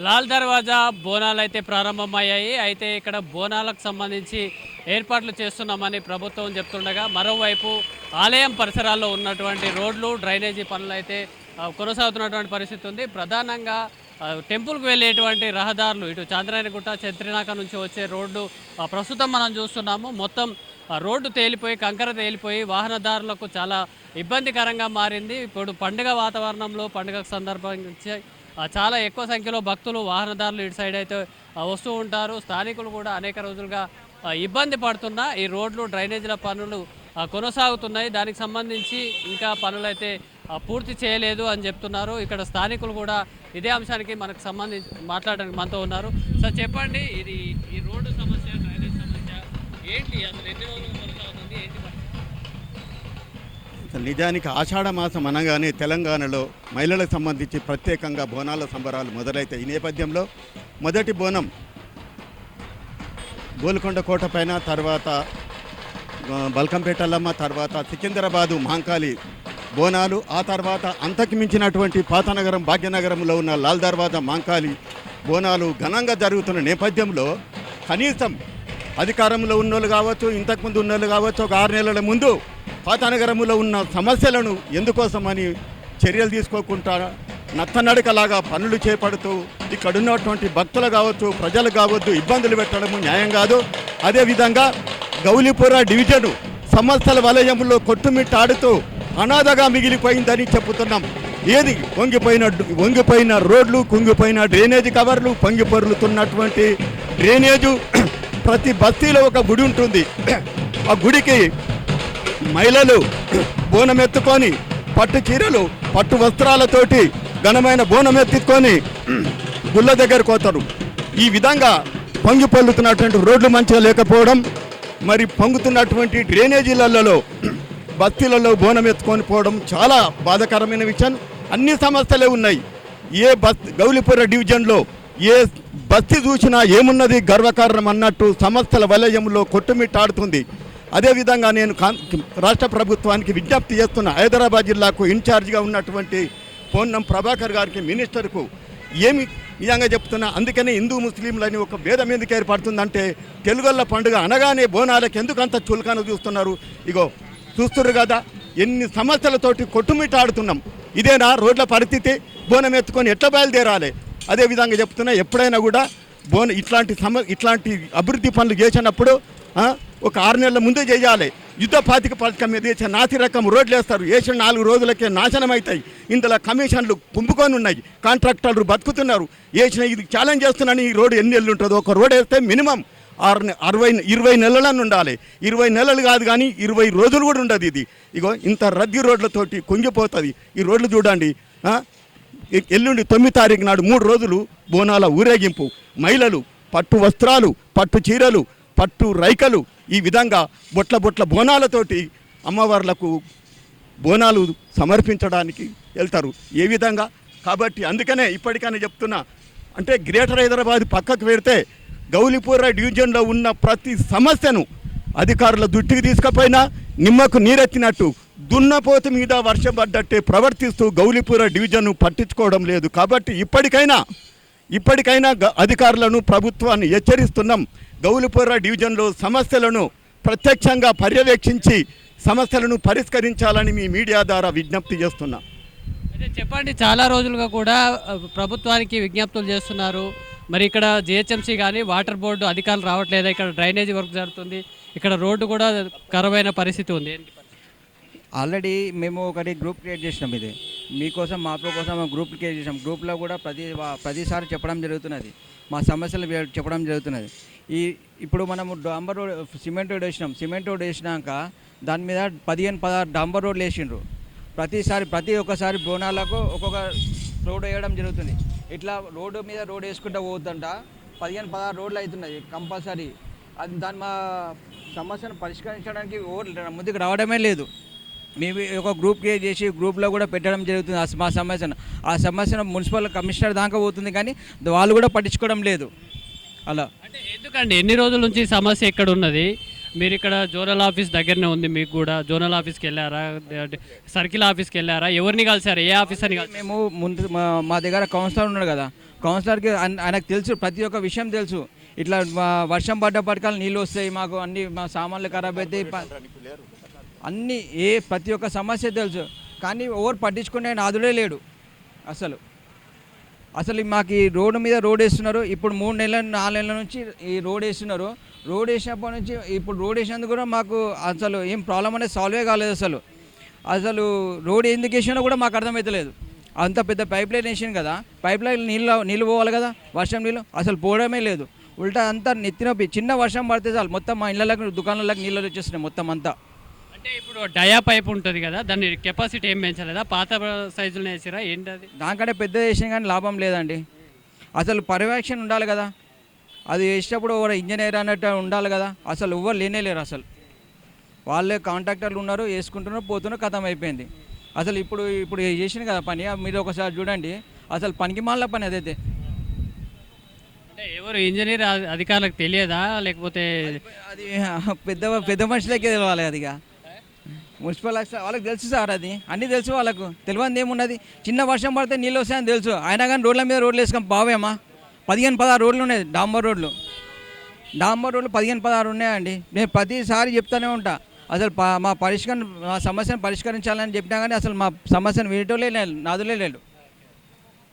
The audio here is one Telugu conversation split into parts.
లాల్ దర్వాజా బోనాలు అయితే ప్రారంభమయ్యాయి. అయితే ఇక్కడ బోనాలకు సంబంధించి ఏర్పాట్లు చేస్తున్నామని ప్రభుత్వం చెప్తుండగా, మరోవైపు ఆలయం పరిసరాల్లో ఉన్నటువంటి రోడ్లు, డ్రైనేజీ పనులు అయితే కొనసాగుతున్నటువంటి పరిస్థితి ఉంది. ప్రధానంగా టెంపుల్కి వెళ్ళేటువంటి రహదారులు, ఇటు చాంద్రాయణగుట్ట, చంద్రనాక నుంచి వచ్చే రోడ్డు ప్రస్తుతం మనం చూస్తున్నాము. మొత్తం రోడ్డు తేలిపోయి, కంకర తేలిపోయి వాహనదారులకు చాలా ఇబ్బందికరంగా మారింది. ఇప్పుడు పండుగ వాతావరణంలో, పండుగ సందర్భంగా చాలా ఎక్కువ సంఖ్యలో భక్తులు, వాహనదారులు ఇటు సైడ్ అయితే వస్తూ ఉంటారు. స్థానికులు కూడా అనేక రోజులుగా ఇబ్బంది పడుతున్న ఈ రోడ్లు, డ్రైనేజీల పనులు కొనసాగుతున్నాయి. దానికి సంబంధించి ఇంకా పనులైతే పూర్తి చేయలేదు అని చెప్తున్నారు. ఇక్కడ స్థానికులు కూడా ఇదే అంశానికి మనకు సంబంధించి మాట్లాడడానికి మనతో ఉన్నారు. సార్ చెప్పండి, ఇది ఈ రోడ్డు సమస్య, డ్రైనేజ్ సమస్య ఏంటి, అసలు ఎన్ని రోజులు కొనసాగుతుంది, ఏంటి? నిజానికి ఆషాఢ మాసం అనగానే తెలంగాణలో మహిళలకు సంబంధించి ప్రత్యేకంగా బోనాల సంబరాలు మొదలైతాయి. ఈ నేపథ్యంలో మొదటి బోనం గోల్కొండ కోట పైన, తర్వాత బల్కంపేటల్లమ్మ, తర్వాత సికింద్రాబాదు మహంకాళి బోనాలు, ఆ తర్వాత అంతకు మించినటువంటి పాతనగరం, భాగ్యనగరంలో ఉన్న లాల్ దర్వాజా మహంకాళి బోనాలు ఘనంగా జరుగుతున్న నేపథ్యంలో కనీసం అధికారంలో ఉన్నోళ్ళు కావచ్చు, ఇంతకుముందు ఉన్నోళ్ళు కావచ్చు, ఒక 6 నెలల ముందు పాతనగరంలో ఉన్న సమస్యలను ఎందుకోసమని చర్యలు తీసుకోకుండా నత్తనడకలాగా పనులు చేపడుతూ ఇక్కడున్నటువంటి భక్తులు కావచ్చు, ప్రజలు కావద్దు ఇబ్బందులు పెట్టడము న్యాయం కాదు. అదేవిధంగా గౌలిపుర డివిజను సమస్యల వలయంలో కొట్టుమిట్టాడుతూ అనాథగా మిగిలిపోయిందని చెబుతున్నాం. ఏది వంగిపోయిన రోడ్లు, కుంగిపోయిన డ్రైనేజీ కవర్లు, పొంగి పొర్లుతున్నటువంటి డ్రైనేజు. ప్రతి బస్తీలో ఒక గుడి ఉంటుంది. ఆ గుడికి మహిళలు బోనం ఎత్తుకొని, పట్టు చీరలు, పట్టు వస్త్రాలతోటి ఘనమైన బోనం ఎత్తుకొని గుళ్ళ దగ్గరకు పోతారు. ఈ విధంగా పొంగి పొల్లుతున్నటువంటి రోడ్లు మంచిగా లేకపోవడం, మరి పొంగుతున్నటువంటి డ్రైనేజీలలో బస్తీలలో బోనం ఎత్తుకొని పోవడం చాలా బాధాకరమైన విషయం. అన్ని సమస్యలే ఉన్నాయి. గౌలిపుర డివిజన్లో ఏ బస్తీ చూసినా ఏమున్నది గర్వకారణం అన్నట్టు సమస్యల వలయంలో కొట్టుమిట్టాడుతుంది. అదేవిధంగా నేను రాష్ట్ర ప్రభుత్వానికి విజ్ఞప్తి చేస్తున్న, హైదరాబాద్ జిల్లాకు ఇన్ఛార్జిగా ఉన్నటువంటి పొన్నం ప్రభాకర్ గారికి, మినిస్టర్కు ఏమి నిజంగా చెప్తున్నా. అందుకనే హిందూ ముస్లింలని ఒక భేదం ఎందుకు ఏర్పడుతుందంటే, తెలుగొల్ల పండుగ అనగానే బోనాలకు ఎందుకంత చులకన చూస్తున్నారు? ఇగో చూస్తున్నారు కదా, ఎన్ని సమస్యలతోటి కొట్టుమిట్టాడుతున్నాం. ఇదేనా రోడ్ల పరిస్థితి? బోనం ఎత్తుకొని ఎట్లా బయలుదేరాలి? అదేవిధంగా చెప్తున్నా, ఎప్పుడైనా కూడా ఇట్లాంటి అభివృద్ధి పనులు చేసినప్పుడు ఒక 6 నెలల ముందే చేయాలి. యుద్ధ పాతిక పథకం మీద వేసే నాసి రకం రోడ్లు వేస్తారు. వేసిన 4 రోజులకే నాశనం అవుతాయి. ఇందులో కమిషన్లు కుంపుకొని ఉన్నాయి, కాంట్రాక్టర్లు బతుకుతున్నారు. వేసిన ఇది ఛాలెంజ్ చేస్తున్నాను. ఈ రోడ్డు ఎన్ని నెలలు ఉంటుందో? ఒక రోడ్ వేస్తే మినిమం 20 నెలలను ఉండాలి. 20 నెలలు కాదు కానీ 20 రోజులు కూడా ఉండదు. ఇది ఇగో ఇంత రద్దీ రోడ్లతోటి కుంగిపోతుంది. ఈ రోడ్లు చూడండి. ఎల్లుండి 9 తారీఖు నాడు 3 రోజులు బోనాల ఊరేగింపు. మహిళలు పట్టు వస్త్రాలు, పట్టు చీరలు, పట్టు రైకలు, ఈ విధంగా బొట్ల బోనాలతోటి అమ్మవార్లకు బోనాలు సమర్పించడానికి వెళ్తారు. ఏ విధంగా? కాబట్టి అందుకనే ఇప్పటికైనా చెప్తున్నా, అంటే గ్రేటర్ హైదరాబాద్ పక్కకు పెడితే గౌలిపుర డివిజన్లో ఉన్న ప్రతి సమస్యను అధికారుల దృష్టికి తీసుకుపోయినా నిమ్మకు నీరెత్తినట్టు, దున్నపోతు మీద వర్షం పడ్డట్టే ప్రవర్తిస్తూ గౌలిపుర డివిజన్ను పట్టించుకోవడం లేదు. కాబట్టి ఇప్పటికైనా అధికారులను, ప్రభుత్వాన్ని హెచ్చరిస్తున్నాం. గౌలిపుర డివిజన్లో సమస్యలను ప్రత్యక్షంగా పర్యవేక్షించి సమస్యలను పరిష్కరించాలని మీ మీడియా ద్వారా విజ్ఞప్తి చేస్తున్నా. అయితే చెప్పండి, చాలా రోజులుగా కూడా ప్రభుత్వానికి విజ్ఞప్తులు చేస్తున్నారు. మరి ఇక్కడ జిహెచ్ఎంసీ కానీ వాటర్ బోర్డు అధికారులు రావట్లేదా? ఇక్కడ డ్రైనేజీ వర్క్ జరుగుతుంది, ఇక్కడ రోడ్డు కూడా ఖరాబైన పరిస్థితి ఉంది. ఆల్రెడీ మేము ఒకటి గ్రూప్ క్రియేట్ చేసినాం. ఇది మీకోసం, మా కోసం గ్రూప్ క్రియేట్ చేసినాం. గ్రూప్లో కూడా ప్రతిసారి చెప్పడం జరుగుతున్నది, మా సమస్యలు చెప్పడం జరుగుతున్నది. ఇప్పుడు మనము డాంబర్ రోడ్, సిమెంట్ రోడ్ వేసినాం. సిమెంట్ రోడ్ వేసినాక దాని మీద 15-16 డాంబర్ రోడ్లు వేసిండ్రు. ప్రతి ఒక్కసారి బోనాలకు ఒక్కొక్క రోడ్ వేయడం జరుగుతుంది. ఇట్లా రోడ్డు మీద రోడ్ వేసుకుంటూ పోతుంట 15-16 రోడ్లు అవుతున్నాయి కంపల్సరీ. దాని మా సమస్యను పరిష్కరించడానికి ముందుకు రావడమే లేదు. మేము ఒక గ్రూప్ క్రియేట్ చేసి గ్రూప్లో కూడా పెట్టడం జరుగుతుంది మా సమస్యను. ఆ సమస్యను మున్సిపల్ కమిషనర్ దాకా పోతుంది, కానీ వాళ్ళు కూడా పట్టించుకోవడం లేదు. అలా అంటే ఎందుకండి, ఎన్ని రోజుల నుంచి సమస్య ఎక్కడ ఉన్నది? మీరు ఇక్కడ జోనల్ ఆఫీస్ దగ్గరనే ఉంది, మీకు కూడా జోనల్ ఆఫీస్కి వెళ్ళారా, సర్కిల్ ఆఫీస్కి వెళ్ళారా, ఎవరిని కలిసారా, ఏ ఆఫీసర్ని కలిసి? మేము ముందు మా దగ్గర కౌన్సిలర్ ఉన్నాడు కదా, కౌన్సిలర్కి ఆయనకు తెలుసు, ప్రతి ఒక్క విషయం తెలుసు. ఇట్లా వర్షం పడ్డప్పటికల్లా నీళ్ళు వస్తాయి, మాకు అన్ని మా సామాన్లు ఖరాబ్ అవుతాయి, అన్నీ ప్రతి ఒక్క సమస్య తెలుసు. కానీ ఎవరు పట్టించుకునే నాదుడే లేడు అసలు మాకు ఈ రోడ్డు మీద రోడ్ వేస్తున్నారు. ఇప్పుడు 3 నెలల 4 నెలల నుంచి ఈ రోడ్ వేస్తున్నారు. రోడ్ వేసినప్పటి నుంచి ఇప్పుడు రోడ్ వేసినందుకు కూడా మాకు అసలు ఏం ప్రాబ్లం అనేది సాల్వే కాలేదు. అసలు రోడ్ ఎందుకు వేసినా కూడా మాకు అర్థమవుతలేదు. అంత పెద్ద పైప్ లైన్ వేసాను కదా, పైప్ లైన్ నీళ్ళు పోవాలి కదా, వర్షం నీళ్ళు అసలు పోవడమే లేదు. ఉల్టా అంతా నెత్తినొప్పి. చిన్న వర్షం పడితే చాలు మొత్తం మా ఇళ్ళకి దుకాణాలకు నీళ్ళు వచ్చేస్తున్నాయి మొత్తం అంతా. అంటే ఇప్పుడు డయా పైప్ ఉంటుంది కదా, దాన్ని కెపాసిటీ ఏం పెంచలేదా? పాత సైజులో వేసిరా ఏంటి అది? దానికంటే పెద్ద వేసినా కానీ లాభం లేదండి. అసలు పర్యవేక్షణ ఉండాలి కదా, అది వేసేటప్పుడు ఎవరు ఇంజనీర్ అన్నట్టు ఉండాలి కదా. అసలు ఎవరు లేరు. అసలు వాళ్ళే కాంట్రాక్టర్లు ఉన్నారు, వేసుకుంటున్నారు, పోతున్నారు, ఖతం అయిపోయింది. అసలు ఇప్పుడు చేసిన కదా పని, మీరు ఒకసారి చూడండి. అసలు పనికి మాల పని అదైతే. అంటే ఎవరు ఇంజనీర్ అధికారులకు తెలియదా, లేకపోతే అది పెద్ద మనుషులకే తెలవాలి. అదిగా మున్సిపల్ వాళ్ళకి తెలుసు సార్, అది అన్నీ తెలుసు వాళ్ళకు. తెలియదు ఏమున్నది, చిన్న వర్షం పడితే నీళ్ళు వస్తాయని తెలుసు. అయినా కానీ రోడ్ల మీద రోడ్లు వేసుకొని బావేమా 15-16 రోడ్లు ఉన్నాయి, డాంబర్ రోడ్లు 15-16 ఉన్నాయండి. నేను ప్రతిసారి చెప్తూనే ఉంటా. అసలు మా సమస్యను పరిష్కరించాలని చెప్పినా కానీ అసలు మా సమస్యను వినటోలే నాదులే లేదు.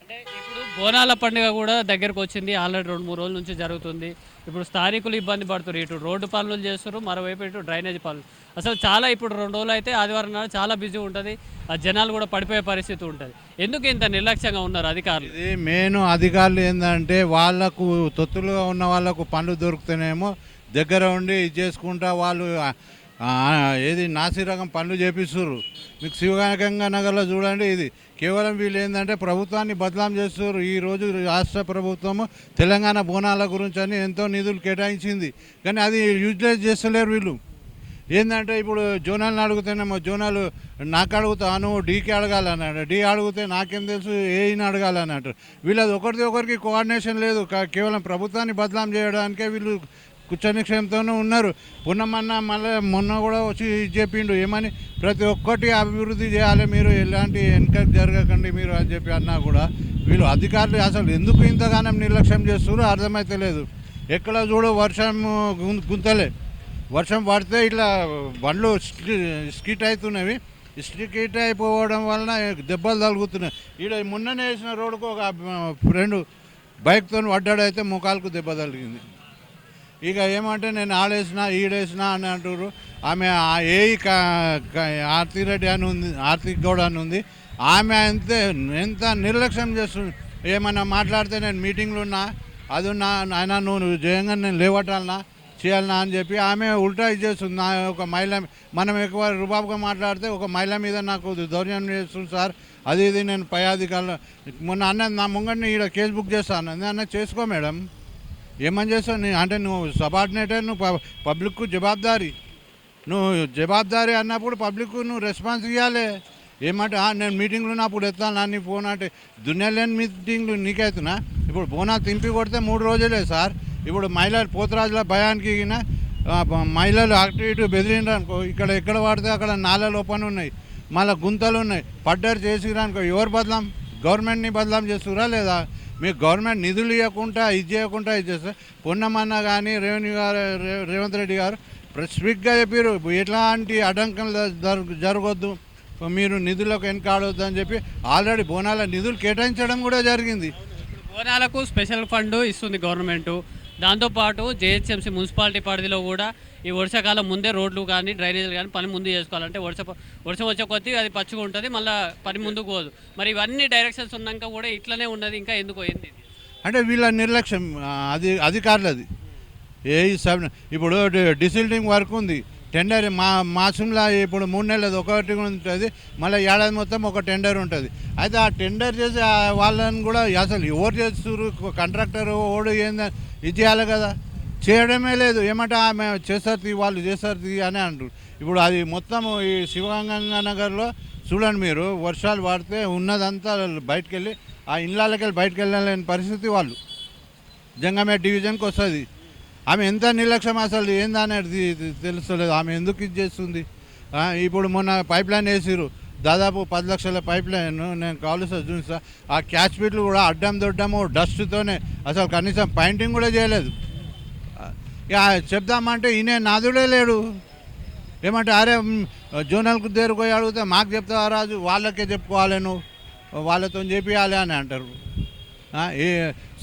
అంటే ఇప్పుడు బోనాల పండుగ కూడా దగ్గరకు వచ్చింది. ఆల్రెడీ 2-3 రోజుల నుంచి జరుగుతుంది. ఇప్పుడు స్థానికులు ఇబ్బంది పడుతున్నారు. ఇటు రోడ్డు పనులు చేస్తున్నారు, మరోవైపు ఇటు డ్రైనేజ్ పనులు. అసలు చాలా ఇప్పుడు 2 రోజులు అయితే ఆదివారం నాడు చాలా బిజీ ఉంటుంది. ఆ జనాలు కూడా పడిపోయే పరిస్థితి ఉంటుంది. ఎందుకు ఇంత నిర్లక్ష్యంగా ఉన్నారు అధికారులు? ఇది మెయిన్ అధికారులు ఏంటంటే వాళ్ళకు తొత్తులుగా ఉన్న వాళ్ళకు పనులు దొరుకుతానేమో దగ్గర ఉండి ఇది చేసుకుంటా వాళ్ళు ఏది నాసిరకం పనులు చేపిస్తున్నారు. మీకు శివగంగా నగర్లో చూడండి, ఇది కేవలం వీళ్ళు ఏంటంటే ప్రభుత్వాన్ని బదలాం చేస్తున్నారు. ఈరోజు రాష్ట్ర ప్రభుత్వము తెలంగాణ బోనాల గురించి అని ఎంతో నిధులు కేటాయించింది, కానీ అది యూటిలైజ్ చేస్తలేరు వీళ్ళు. ఏంటంటే ఇప్పుడు జోనాలను అడుగుతేనేమో జోనాలు నాకు అడుగుతాను, డీకి అడగాలన్నాడు, డీ అడిగితే నాకేం తెలుసు, ఏఈని అడగాలన్నట్టు. వీళ్ళది ఒకరికి కోఆర్డినేషన్ లేదు. కేవలం ప్రభుత్వాన్ని బదలాం చేయడానికే వీళ్ళు కుచ్చనిక్షయంతోనూ ఉన్నారు. మొన్న కూడా వచ్చి చెప్పిండు ఏమని, ప్రతి ఒక్కటి అభివృద్ధి చేయాలి మీరు, ఎలాంటి ఎన్కరేజ్ జరగకండి మీరు అని చెప్పి అన్నా కూడా వీళ్ళు అధికారులు అసలు ఎందుకు ఇంతగానం నిర్లక్ష్యం చేస్తున్నారో అర్థమైతే లేదు. ఎక్కడ చూడు వర్షం గుంతలే, వర్షం పడితే ఇట్లా బండ్లు స్కిట్ అవుతున్నవి. స్కిట్ అయిపోవడం వలన దెబ్బలు తగులుతున్నాయి. ఈడ మొన్ననే వేసిన రోడ్డుకు ఒక ఫ్రెండ్ బైక్తో పడ్డాడైతే ముఖాలకు దెబ్బ తగిలింది. ఇక ఏమంటే నేను ఆడేసిన ఈడేసిన అని అంటారు. ఆమె ఆర్తిరెడ్డి అని ఉంది, ఆర్తిక్ గౌడ్ అని ఉంది. ఆమె ఎంత నిర్లక్ష్యం చేస్తుంది. ఏమన్నా మాట్లాడితే నేను మీటింగ్లు ఉన్నా, అది ఉన్నా, ఆయన నువ్వు జయంగా నేను లేవటాలనా చేయాలనా అని చెప్పి ఆమె ఉల్టా ఇచ్చేస్తుంది. నా ఒక మహిళ, మనం ఎక్కువ రుబాబుగా మాట్లాడితే ఒక మహిళ మీద నాకు దౌర్జన్యం చేస్తుంది సార్, అది ఇది. నేను పై అధికారులు మొన్న అన్న నా ముంగడిని ఈడ కేసు బుక్ చేస్తాను అన్న, చేసుకో మేడం, ఏమని చేస్తావు అంటే నువ్వు సబార్డినేటర్, నువ్వు పబ్లిక్కు జవాబారి, నువ్వు జవాబారి అన్నప్పుడు పబ్లిక్కు నువ్వు రెస్పాన్స్ ఇవ్వాలి. ఏమంటే నేను మీటింగ్లు ఉన్నప్పుడు ఎత్తాను నాన్ని ఫోన్ అంటే దునియా లేని మీటింగ్లు నీకైతున్నా. ఇప్పుడు బోనాలు తింపి కొడితే 3 రోజులే సార్. ఇప్పుడు మహిళలు పోతరాజుల భయానికి మహిళలు అటు ఇటు బెదిరిండ్రు అనుకో, ఎక్కడ పడితే అక్కడ నాళాలు ఓపెన్ ఉన్నాయి, మళ్ళీ గుంతలు ఉన్నాయి, పడ్డారు చేసిరనుకో, ఎవరు బదలాం? గవర్నమెంట్ని బదలాం చేస్తురా లేదా? మీకు గవర్నమెంట్ నిధులు ఇవ్వకుండా ఇది చేయకుండా ఇది చేస్తారు. పొన్నమన్న కానీ రేవంత్ రెడ్డి గారు స్పెసిఫిక్గా చెప్పారు ఎట్లాంటి ఆటంకాలు జరగొద్దు, మీరు నిధులకు వెనకాడొద్దు అని చెప్పి ఆల్రెడీ బోనాల నిధులు కేటాయించడం కూడా జరిగింది. బోనాలకు స్పెషల్ ఫండ్ ఇస్తుంది గవర్నమెంటు. దాంతోపాటు జేహెచ్ఎంసీ మున్సిపాలిటీ పరిధిలో కూడా ఈ వర్షాకాలం ముందే రోడ్లు కానీ డ్రైనేజీలు కానీ పని ముందు చేసుకోవాలంటే వర్షం వచ్చే కొద్దీ అది పచ్చిగా ఉంటుంది, మళ్ళీ పని ముందుకు పోదు. మరి ఇవన్నీ డైరెక్షన్స్ ఉన్నాక కూడా ఇట్లనే ఉన్నది, ఇంకా ఎందుకు అయింది అంటే వీళ్ళ నిర్లక్ష్యం, అది అధికారులది. ఇప్పుడు డిసిల్టింగ్ వర్క్ ఉంది, టెండర్ మాసంలో ఇప్పుడు 3 నెలలు ఒకటి ఉంటుంది, మళ్ళీ ఏడాది మొత్తం ఒక టెండర్ ఉంటుంది. అయితే ఆ టెండర్ చేసి వాళ్ళని కూడా అసలు ఎవరు చేస్తారు, కాంట్రాక్టర్ ఓడు ఏందని ఇది చేయాలి కదా, చేయడమే లేదు. ఏమంటే ఆమె చేస్తారు వాళ్ళు చేస్తారు అని అంటారు. ఇప్పుడు అది మొత్తం ఈ శివగంగా నగర్లో చూడండి మీరు, వర్షాలు పడితే ఉన్నదంతా బయటకు వెళ్ళి ఆ ఇళ్ళకి వెళ్ళి బయటకు వెళ్ళలేని పరిస్థితి వాళ్ళు జంగమే డివిజన్కి వస్తుంది. ఆమె ఎంత నిర్లక్ష్యం అసలు ఏందనేది తెలుస్తలేదు. ఆమె ఎందుకు ఇది చేస్తుంది? ఇప్పుడు మొన్న పైప్ లైన్ వేసిరు, దాదాపు 10 లక్షల పైప్ లైన్ నేను కాలుస్తా చూసా. ఆ క్యాచ్ పిట్లు కూడా అడ్డం దొడ్డము డస్ట్తోనే, అసలు కనీసం పెయింటింగ్ కూడా చేయలేదు. ఇక చెప్దామంటే ఈయన నాదుడే లేడు. ఏమంటే అరే జోనల్కు దగ్గరకు పోయి అడిగితే మాకు చెప్తావా రాజు, వాళ్ళకే చెప్పుకోవాలి, నువ్వు వాళ్ళతో చేపియాలి అని అంటారు.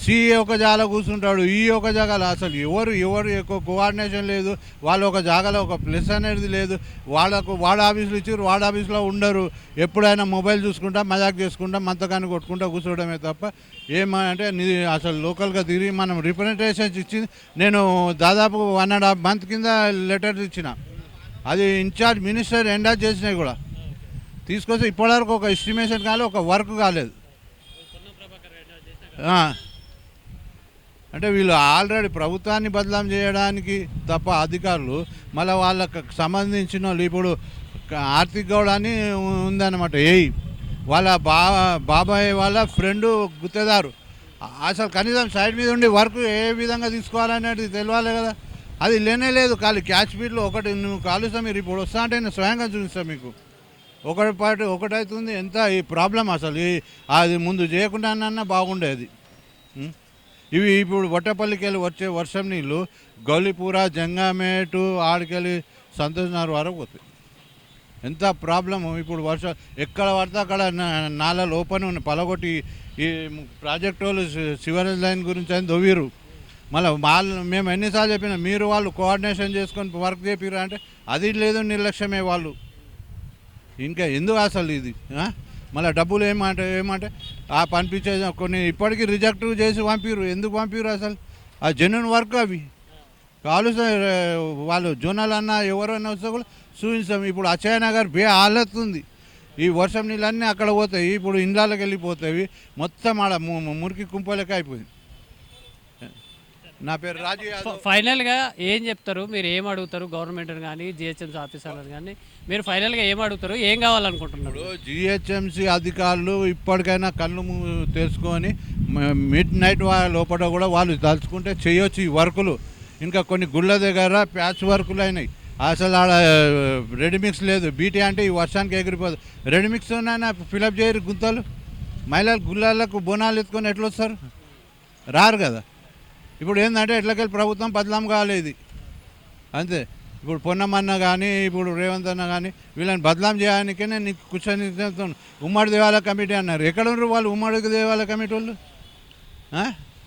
సిఏ ఒక జాగా కూర్చుంటాడు, ఈ ఒక జాగాలో అసలు ఎవరు ఎక్కువ కోఆర్డినేషన్ లేదు. వాళ్ళు ఒక జాగాలో ఒక ప్లస్ అనేది లేదు. వాళ్ళకు వార్డ్ ఆఫీసులు ఇచ్చారు, వార్డ్ ఆఫీస్లో ఉండరు. ఎప్పుడైనా మొబైల్ చూసుకుంటా మజాక్ చేసుకుంటా మంతకాన్ని కొట్టుకుంటా కూర్చోవడమే తప్ప ఏమంటే అసలు లోకల్గా తిరిగి మనం రిప్రజెంటేషన్స్ ఇచ్చింది. నేను దాదాపు 1.5 month కింద లెటర్ ఇచ్చిన. అది ఇన్ఛార్జ్ మినిస్టర్ ఎండాజ్ చేసినాయి కూడా తీసుకొస్తే ఇప్పటివరకు ఒక ఎస్టిమేషన్ కాలేదు, ఒక వర్క్ కాలేదు. అంటే వీళ్ళు ఆల్రెడీ ప్రభుత్వాన్ని బదలాం చేయడానికి తప్ప అధికారులు మళ్ళీ వాళ్ళకు సంబంధించిన వాళ్ళు ఇప్పుడు ఆర్థిక గౌడ్ అని ఉందన్నమాట. వాళ్ళ బాబాయ్ వాళ్ళ ఫ్రెండు గుత్తేదారు. అసలు కనీసం సైడ్ మీద ఉండి వర్క్ ఏ విధంగా తీసుకోవాలనేది తెలియాలి కదా. అది లేనే లేదు. ఖాళీ క్యాచ్ పీట్లు ఒకటి నువ్వు కాలుస్తా, మీరు ఇప్పుడు వస్తా అంటే నేను స్వయంగా చూపిస్తాను మీకు. ఒకటవుతుంది. ఎంత ఈ ప్రాబ్లం అసలు అది ముందు చేయకుండా బాగుండేది. ఇవి ఇప్పుడు వట్టపల్లికి వెళ్ళి వచ్చే వర్షం నీళ్ళు గౌలిపూర జంగామేటు ఆడికెళ్ళి సంతోష్ నగర్ వరకు పోతాయి. ఎంత ప్రాబ్లము. ఇప్పుడు వర్షం ఎక్కడ పడితే అక్కడ నాళాలు ఓపెన్ ఉన్నాయి, పలగొట్టి ఈ ప్రాజెక్ట్ వాళ్ళు సివరేజ్ లైన్ గురించి అని దొవ్విరు. మళ్ళీ మేము ఎన్నిసార్లు చెప్పినా మీరు వాళ్ళు కోఆర్డినేషన్ చేసుకొని వర్క్ చేపిరు అంటే అది లేదు, నిర్లక్ష్యమే వాళ్ళు. ఇంకా ఎందుకు అసలు ఇది మళ్ళీ డబ్బులు ఏమంటే పంపించే కొన్ని ఇప్పటికీ రిజెక్ట్ చేసి పంపిరు. ఎందుకు పంపిరు అసలు? ఆ జెన్యున్ వర్క్ అవి కాలుస్తా. వాళ్ళు జోనల్ అన్న ఎవరైనా వస్తే కూడా చూపిస్తాం. ఇప్పుడు అక్షయ నగర్ హాలత్ ఉంది. ఈ వర్షం నీళ్ళన్నీ అక్కడ పోతాయి, ఇప్పుడు ఇండ్లకి వెళ్ళిపోతాయి. మొత్తం ఆడ మురికి కుంపలకి అయిపోయింది. నా పేరు రాజు యాదవ్. ఫైనల్గా ఏం చెప్తారు, మీరు ఏం అడుగుతారు గవర్నమెంట్ని కానీ జిహెచ్ఎంసీ ఆఫీసర్లను కానీ? మీరు ఫైనల్గా ఏం అడుగుతారు, ఏం కావాలనుకుంటున్నారు? జిహెచ్ఎంసీ అధికారులు ఇప్పటికైనా కళ్ళు తెలుసుకొని మిడ్ నైట్ లోపల కూడా వాళ్ళు తలుచుకుంటే చేయొచ్చు ఈ వర్కులు. ఇంకా కొన్ని గుళ్ళ దగ్గర ప్యాచ్ వర్కులు అయినాయి. అసలు ఆడ రెడీమిక్స్ లేదు. బీటీ అంటే ఈ వర్షానికి ఎగిరిపోదు. రెడీమిక్స్ ఉన్నాయని ఫిలప్ చేయరు గుంతలు. మహిళలు గుళ్ళకు బోనాలు ఎత్తుకొని ఎట్లా వస్తారు? రారు కదా. ఇప్పుడు ఏంటంటే ఎట్లకెళ్ళి ప్రభుత్వం బదలాం కాలేదు అంతే. ఇప్పుడు పొన్నమన్న కానీ ఇప్పుడు రేవంత్ అన్న కానీ వీళ్ళని బదలాం చేయడానికే నేను కూర్చొని ఉమ్మడి దేవాలయ కమిటీ అన్నారు. ఎక్కడ ఉన్నారు వాళ్ళు ఉమ్మడి దేవాలయ కమిటీ వాళ్ళు?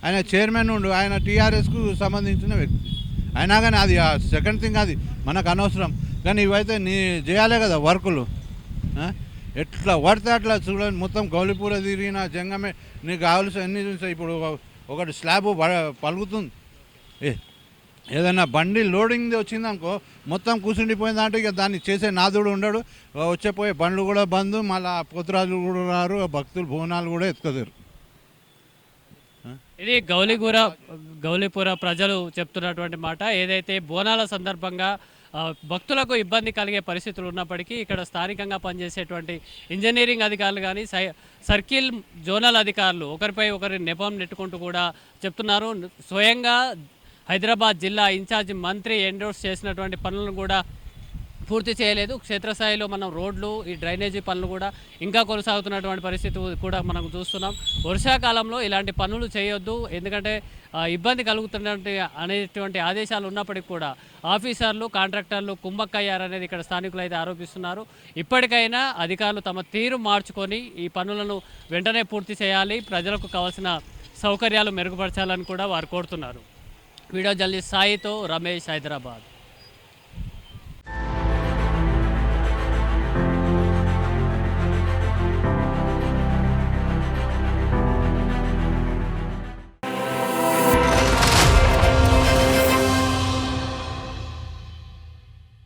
ఆయన చైర్మన్ ఉండు, ఆయన టీఆర్ఎస్కు సంబంధించిన వ్యక్తి. అయినా కానీ అది సెకండ్ థింగ్, అది మనకు అనవసరం. కానీ ఇవైతే చేయాలి కదా వర్కులు. ఎట్లా పడితే అట్లా చూడండి, మొత్తం గౌలిపూర తిరిగిన జంగమే నీకు కావాల్సిన అన్నీ చూసా. ఇప్పుడు ఒకటి స్లాబ్ పలుకుతుంది, ఏదైనా బండి లోడింగ్ వచ్చిందనుకో మొత్తం కూర్చుండిపోయిందంటే ఇక దాన్ని చేసే నాదుడు ఉండడు. వచ్చేపోయే బండ్లు కూడా బంద్, మళ్ళీ పోతురాజులు కూడా రారు, భక్తులు బోనాలు కూడా ఎత్తుకోలేరు. ఇది గౌలిపుర ప్రజలు చెప్తున్నటువంటి మాట. ఏదైతే బోనాల సందర్భంగా భక్తులకు ఇబ్బంది కలిగే పరిస్థితులు ఉన్నప్పటికీ ఇక్కడ స్థానికంగా పనిచేసేటువంటి ఇంజనీరింగ్ అధికారులు కానీ సర్కిల్ జోనల్ అధికారులు ఒకరిపై ఒకరి నెపం నెట్టుకుంటూ కూడా చెప్తున్నారు. స్వయంగా హైదరాబాద్ జిల్లా ఇన్ఛార్జి మంత్రి ఎండోర్స్ చేసినటువంటి పనులను కూడా పూర్తి చేయలేదు. క్షేత్రస్థాయిలో మనం రోడ్లు, ఈ డ్రైనేజీ పనులు కూడా ఇంకా కొనసాగుతున్నటువంటి పరిస్థితి కూడా మనం చూస్తున్నాం. వర్షాకాలంలో ఇలాంటి పనులు చేయొద్దు, ఎందుకంటే ఇబ్బంది కలుగుతున్నటువంటి అనేటువంటి ఆదేశాలు ఉన్నప్పటికీ కూడా ఆఫీసర్లు, కాంట్రాక్టర్లు కుమ్మక్కయ్యారనేది ఇక్కడ స్థానికులు అయితే ఆరోపిస్తున్నారు. ఇప్పటికైనా అధికారులు తమ తీరు మార్చుకొని ఈ పనులను వెంటనే పూర్తి చేయాలి, ప్రజలకు కావాల్సిన సౌకర్యాలు మెరుగుపరచాలని కూడా వారు కోరుతున్నారు. వీడియో జర్నలిస్ట్ సాయితో రమేష్, హైదరాబాద్.